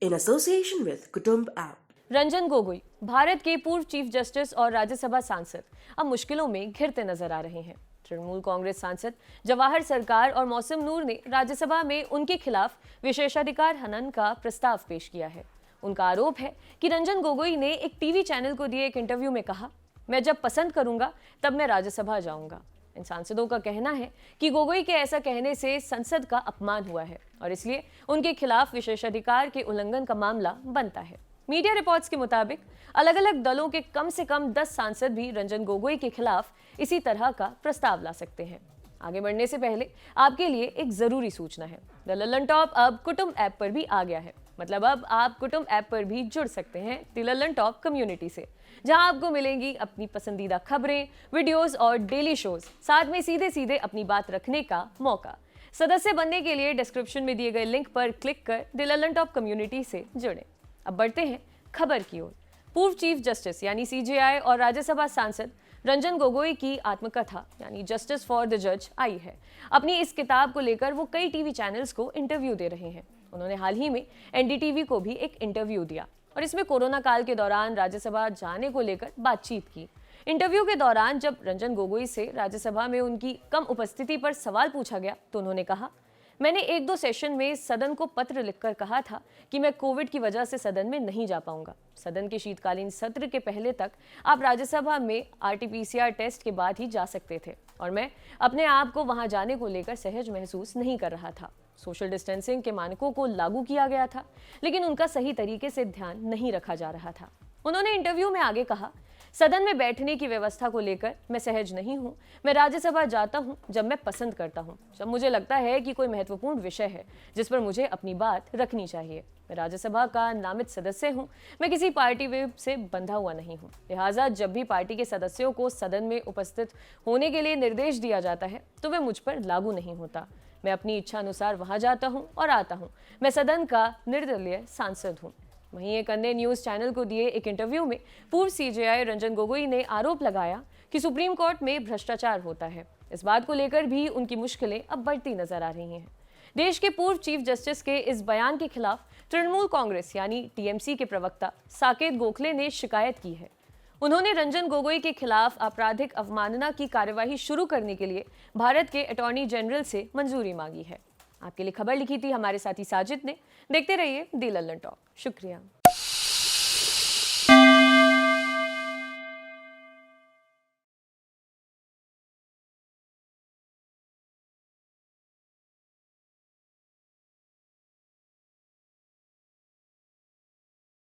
in association with Kutumb app. Ranjan Gogoi Bharat के पूर्व chief justice और राज्यसभा सांसद अब मुश्किलों में घिरते नजर आ रहे हैं। तृणमूल कांग्रेस सांसद जवाहर सरकार और मौसम नूर ने राज्यसभा में उनके खिलाफ विशेषाधिकार हनन का प्रस्ताव पेश किया है। उनका आरोप है कि रंजन गोगोई ने एक टीवी चैनल को दिए एक इंटरव्यू में कहा, मैं जब पसंद करूंगा तब मैं राज्यसभा जाऊंगा। इन सांसदों का कहना है कि गोगोई के ऐसा कहने से संसद का अपमान हुआ है और इसलिए उनके खिलाफ विशेषाधिकार के उल्लंघन का मामला बनता है। मीडिया रिपोर्ट्स के मुताबिक अलग अलग दलों के कम से कम 10 सांसद भी रंजन गोगोई के खिलाफ इसी तरह का प्रस्ताव ला सकते हैं। आगे बढ़ने से पहले आपके लिए एक जरूरी सूचना है। द लल्लन टॉप अब कुटुंब ऐप पर भी आ गया है। मतलब अब आप कुटुंब ऐप पर भी जुड़ सकते हैं द लल्लन टॉप कम्युनिटी से, जहां आपको मिलेंगी अपनी पसंदीदा खबरें, वीडियोस और डेली शोज, साथ में सीधे सीधे अपनी बात रखने का मौका। सदस्य बनने के लिए डिस्क्रिप्शन में दिए गए लिंक पर क्लिक कर द लल्लन टॉप कम्युनिटी से जुड़ें। अब बढ़ते हैं खबर की ओर। पूर्व चीफ जस्टिस यानी सीजेआई और राज्यसभा सांसद रंजन गोगोई की आत्मकथा यानी जस्टिस फॉर द जज आई है। अपनी इस किताब को लेकर वो कई टीवी चैनल्स को इंटरव्यू दे रहे हैं। उन्होंने हाल ही में एनडीटीवी को भी एक इंटरव्यू दिया और इसमें कोरोना काल के दौरान राज्यसभा जाने को लेकर बातचीत की। इंटरव्यू के दौरान जब रंजन गोगोई से राज्यसभा में उनकी कम उपस्थिति पर सवाल पूछा गया तो उन्होंने कहा, मैंने 1-2 सेशन में सदन को पत्र लिखकर कहा था कि मैं कोविड की वजह से सदन में नहीं जा पाऊंगा। सदन के शीतकालीन सत्र के पहले तक आप राज्यसभा में आरटीपीसीआर टेस्ट के बाद ही जा सकते थे और मैं अपने आप को वहां जाने को लेकर सहज महसूस नहीं कर रहा था। सोशल डिस्टेंसिंग के मानकों को लागू किया गया था, लेकिन उनका सही तरीके से ध्यान नहीं रखा जा रहा था। उन्होंने इंटरव्यू में आगे कहा, सदन में बैठने की व्यवस्था को लेकर मैं सहज नहीं हूं। मैं राज्यसभा जाता हूं जब मैं पसंद करता हूं, जब मुझे लगता है कि कोई महत्वपूर्ण विषय है जिस पर मुझे अपनी बात रखनी चाहिए। मैं राज्यसभा का नामित सदस्य हूं, मैं किसी पार्टी विप से बंधा हुआ नहीं हूं। लिहाजा जब भी पार्टी के सदस्यों को सदन में उपस्थित होने के लिए निर्देश दिया जाता है तो वह मुझ पर लागू नहीं होता। मैं अपनी इच्छा अनुसार वहां जाता हूं और आता हूं। मैं सदन का निर्दलीय सांसद हूं। वहीं एक अन्य न्यूज चैनल को दिए एक इंटरव्यू में पूर्व सीजेआई रंजन गोगोई ने आरोप लगाया कि सुप्रीम कोर्ट में भ्रष्टाचार होता है। इस बात को लेकर भी उनकी मुश्किलें अब बढ़ती नजर आ रही हैं। देश के पूर्व चीफ जस्टिस के इस बयान के खिलाफ तृणमूल कांग्रेस यानी टीएमसी के प्रवक्ता साकेत गोखले ने शिकायत की है। उन्होंने रंजन गोगोई के खिलाफ आपराधिक अवमानना की कार्यवाही शुरू करने के लिए भारत के अटॉर्नी जनरल से मंजूरी मांगी है। आपके लिए खबर लिखी थी हमारे साथी साजिद ने। देखते रहिए द लल्लन टॉप। शुक्रिया।